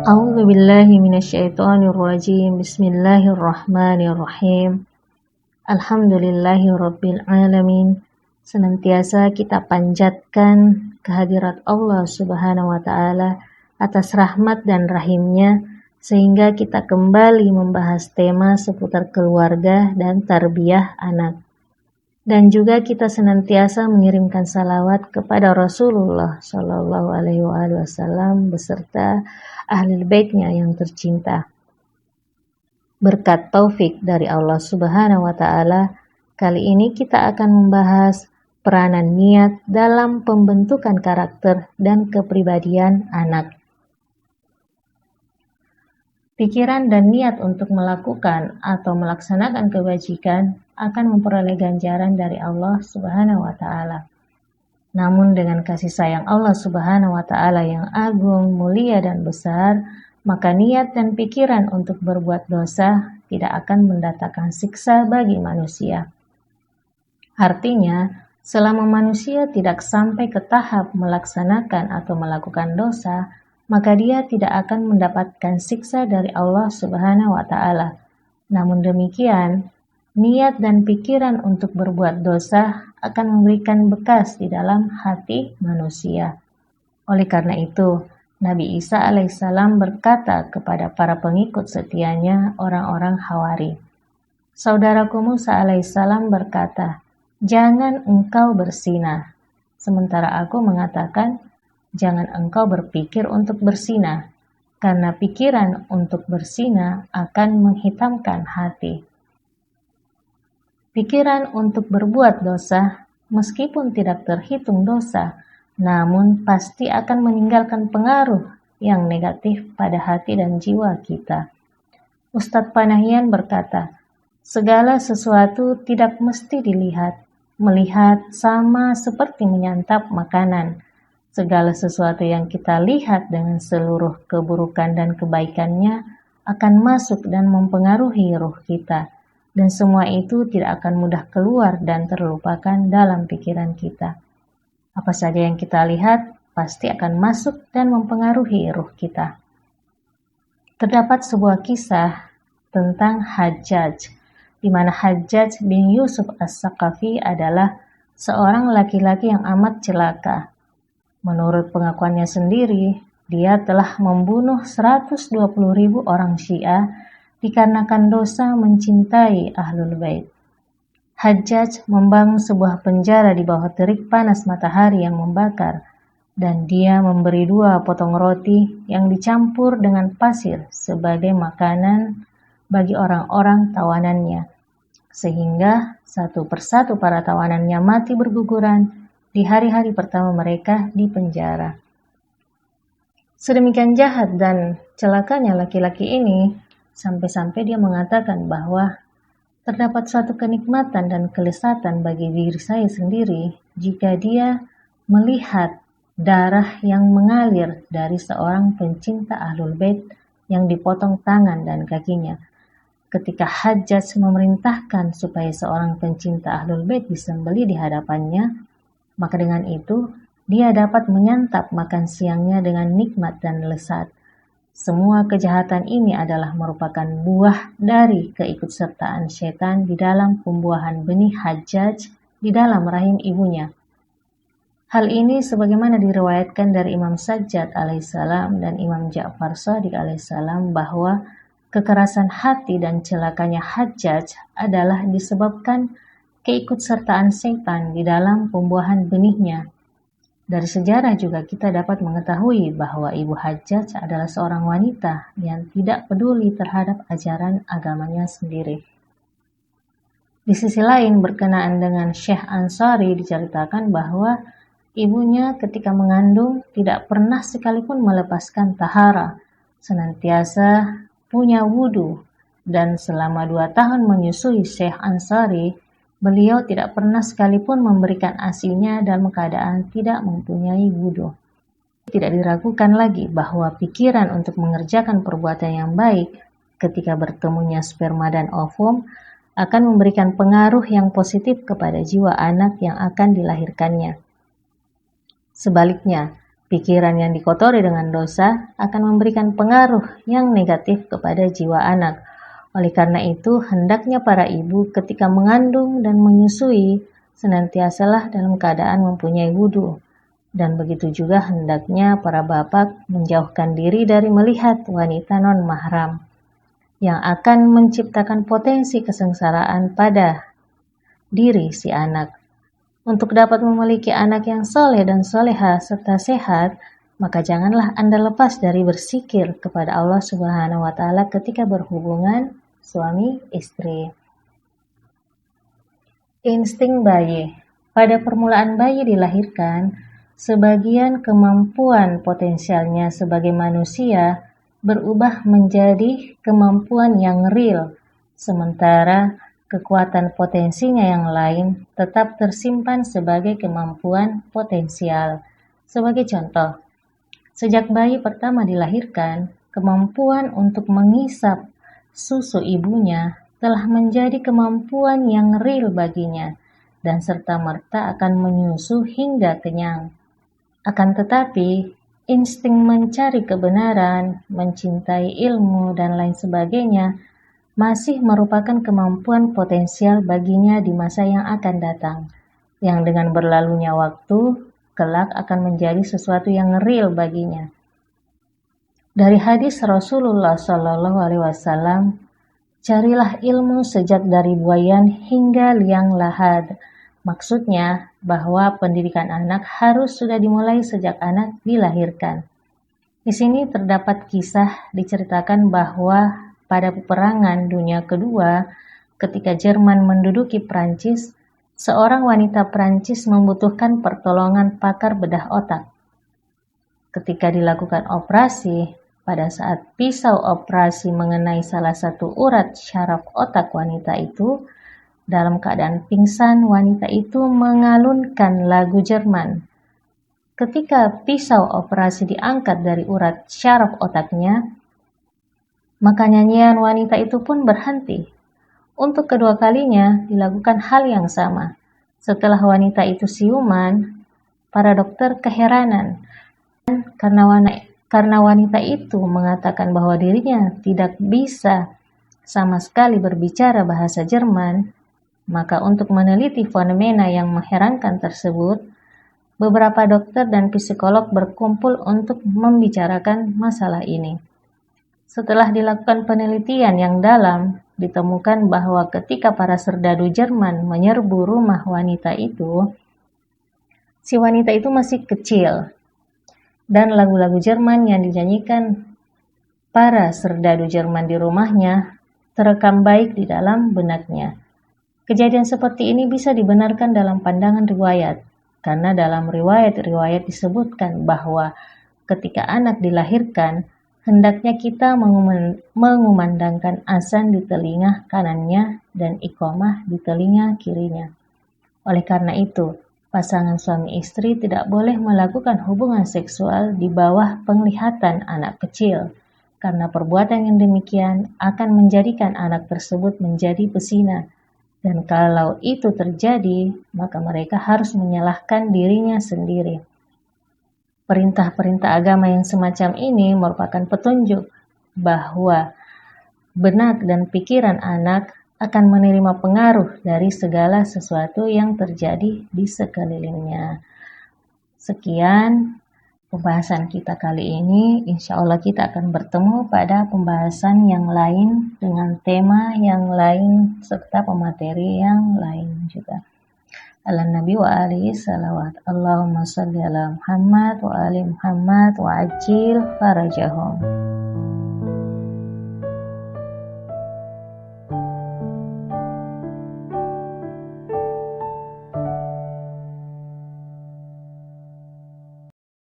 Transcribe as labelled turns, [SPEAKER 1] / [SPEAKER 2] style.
[SPEAKER 1] A'udzu billahi minasyaitonir rajim. Bismillahirrahmanirrahim. Alhamdulillahirabbil alamin. Senantiasa kita panjatkan kehadirat Allah Subhanahu wa taala atas rahmat dan rahimnya sehingga kita kembali membahas tema seputar keluarga dan tarbiyah anak. Dan juga kita senantiasa mengirimkan salawat kepada Rasulullah Shallallahu Alaihi Wasallam beserta ahli baitnya yang tercinta. Berkat taufik dari Allah Subhanahu Wa Taala, kali ini kita akan membahas peranan niat dalam pembentukan karakter dan kepribadian anak. Pikiran dan niat untuk melakukan atau melaksanakan kebajikan akan memperoleh ganjaran dari Allah Subhanahu wa taala. Namun dengan kasih sayang Allah Subhanahu wa taala yang agung, mulia dan besar, maka niat dan pikiran untuk berbuat dosa tidak akan mendatangkan siksa bagi manusia. Artinya, selama manusia tidak sampai ke tahap melaksanakan atau melakukan dosa, maka dia tidak akan mendapatkan siksa dari Allah Subhanahu wa taala. Namun demikian, niat dan pikiran untuk berbuat dosa akan memberikan bekas di dalam hati manusia. Oleh karena itu, Nabi Isa alaihissalam berkata kepada para pengikut setianya orang-orang Hawari. Saudaraku Musa alaihissalam berkata, "Jangan engkau bersinah." Sementara aku mengatakan, "Jangan engkau berpikir untuk bersinah, karena pikiran untuk bersinah akan menghitamkan hati." Pikiran untuk berbuat dosa, meskipun tidak terhitung dosa, namun pasti akan meninggalkan pengaruh yang negatif pada hati dan jiwa kita. Ustadz Panahian berkata, segala sesuatu tidak mesti dilihat. Melihat sama seperti menyantap makanan. Segala sesuatu yang kita lihat dengan seluruh keburukan dan kebaikannya akan masuk dan mempengaruhi ruh kita. Dan semua itu tidak akan mudah keluar dan terlupakan dalam pikiran kita. Apa saja yang kita lihat pasti akan masuk dan mempengaruhi ruh kita. Terdapat sebuah kisah tentang Hajjaj, di mana Hajjaj bin Yusuf As-Saqafi adalah seorang laki-laki yang amat celaka. Menurut pengakuannya sendiri, dia telah membunuh 120.000 orang Syiah dikarenakan dosa mencintai Ahlul Bait. Hajjaj membangun sebuah penjara di bawah terik panas matahari yang membakar, dan dia memberi 2 potong roti yang dicampur dengan pasir sebagai makanan bagi orang-orang tawanannya, sehingga satu persatu para tawanannya mati berguguran di hari-hari pertama mereka di penjara. Sedemikian jahat dan celakanya laki-laki ini, sampai-sampai dia mengatakan bahwa terdapat suatu kenikmatan dan kelesatan bagi diri saya sendiri jika dia melihat darah yang mengalir dari seorang pencinta Ahlul Bait yang dipotong tangan dan kakinya. Ketika Hajjaj memerintahkan supaya seorang pencinta Ahlul Bait disembelih di hadapannya, maka dengan itu dia dapat menyantap makan siangnya dengan nikmat dan lezat. Semua kejahatan ini adalah merupakan buah dari keikutsertaan setan di dalam pembuahan benih Hajjaj di dalam rahim ibunya. Hal ini sebagaimana diriwayatkan dari Imam Sajjad alaihissalam dan Imam Ja'far Shadiq alaihissalam bahwa kekerasan hati dan celakanya Hajjaj adalah disebabkan keikutsertaan setan di dalam pembuahan benihnya. Dari sejarah juga kita dapat mengetahui bahwa Ibu Hajjaj adalah seorang wanita yang tidak peduli terhadap ajaran agamanya sendiri. Di sisi lain, berkenaan dengan Syekh Ansari diceritakan bahwa ibunya ketika mengandung tidak pernah sekalipun melepaskan tahara, senantiasa punya wudu, dan selama 2 tahun menyusui Syekh Ansari, beliau tidak pernah sekalipun memberikan ASI-nya dalam keadaan tidak mempunyai wudu. Tidak diragukan lagi bahwa pikiran untuk mengerjakan perbuatan yang baik ketika bertemunya sperma dan ovum akan memberikan pengaruh yang positif kepada jiwa anak yang akan dilahirkannya. Sebaliknya, Pikiran yang dikotori dengan dosa akan memberikan pengaruh yang negatif kepada jiwa anak. Oleh karena itu, hendaknya para ibu ketika mengandung dan menyusui senantiasalah dalam keadaan mempunyai wudu. Dan begitu juga hendaknya para bapak menjauhkan diri dari melihat wanita non-mahram yang akan menciptakan potensi kesengsaraan pada diri si anak. Untuk dapat memiliki anak yang soleh dan soleha serta sehat, maka janganlah Anda lepas dari bersikir kepada Allah Subhanahu wa Ta'ala ketika berhubungan suami istri. Insting bayi. Pada permulaan bayi dilahirkan, sebagian kemampuan potensialnya sebagai manusia berubah menjadi kemampuan yang real, sementara kekuatan potensinya yang lain tetap tersimpan sebagai kemampuan potensial. Sebagai contoh, sejak bayi pertama dilahirkan, kemampuan untuk mengisap susu ibunya telah menjadi kemampuan yang real baginya dan serta-merta akan menyusu hingga kenyang. Akan tetapi, insting mencari kebenaran, mencintai ilmu, dan lain sebagainya masih merupakan kemampuan potensial baginya di masa yang akan datang, yang dengan berlalunya waktu, kelak akan menjadi sesuatu yang real baginya. Dari hadis Rasulullah SAW, carilah ilmu sejak dari buayan hingga liang lahat. Maksudnya bahwa pendidikan anak harus sudah dimulai sejak anak dilahirkan. Di sini terdapat kisah diceritakan bahwa pada peperangan dunia kedua, ketika Jerman menduduki Prancis, seorang wanita Prancis membutuhkan pertolongan pakar bedah otak. Ketika dilakukan operasi, pada saat pisau operasi mengenai salah satu urat syaraf otak wanita itu, dalam keadaan pingsan, wanita itu mengalunkan lagu Jerman. Ketika pisau operasi diangkat dari urat syaraf otaknya, maka nyanyian wanita itu pun berhenti. Untuk kedua kalinya dilakukan hal yang sama. Setelah wanita itu siuman, para dokter keheranan karena wanita itu mengatakan bahwa dirinya tidak bisa sama sekali berbicara bahasa Jerman. Maka untuk meneliti fenomena yang mengherankan tersebut, beberapa dokter dan psikolog berkumpul untuk membicarakan masalah ini. Setelah dilakukan penelitian yang dalam, ditemukan bahwa ketika para serdadu Jerman menyerbu rumah wanita itu, si wanita itu masih kecil, dan lagu-lagu Jerman yang dinyanyikan para serdadu Jerman di rumahnya terekam baik di dalam benaknya. Kejadian seperti ini bisa dibenarkan dalam pandangan riwayat, karena dalam riwayat-riwayat disebutkan bahwa ketika anak dilahirkan, hendaknya kita mengumandangkan azan di telinga kanannya dan iqamah di telinga kirinya. Oleh karena itu, pasangan suami istri tidak boleh melakukan hubungan seksual di bawah penglihatan anak kecil, karena perbuatan yang demikian akan menjadikan anak tersebut menjadi pesina. Dan kalau itu terjadi, maka mereka harus menyalahkan dirinya sendiri. Perintah-perintah agama yang semacam ini merupakan petunjuk bahwa benak dan pikiran anak akan menerima pengaruh dari segala sesuatu yang terjadi di sekelilingnya. Sekian pembahasan kita kali ini. Insya Allah kita akan bertemu pada pembahasan yang lain dengan tema yang lain serta pemateri yang lain juga. Ala Nabi wa alihi salawat. Allahumma salli ala Muhammad wa ali Muhammad wa ajil farajahum.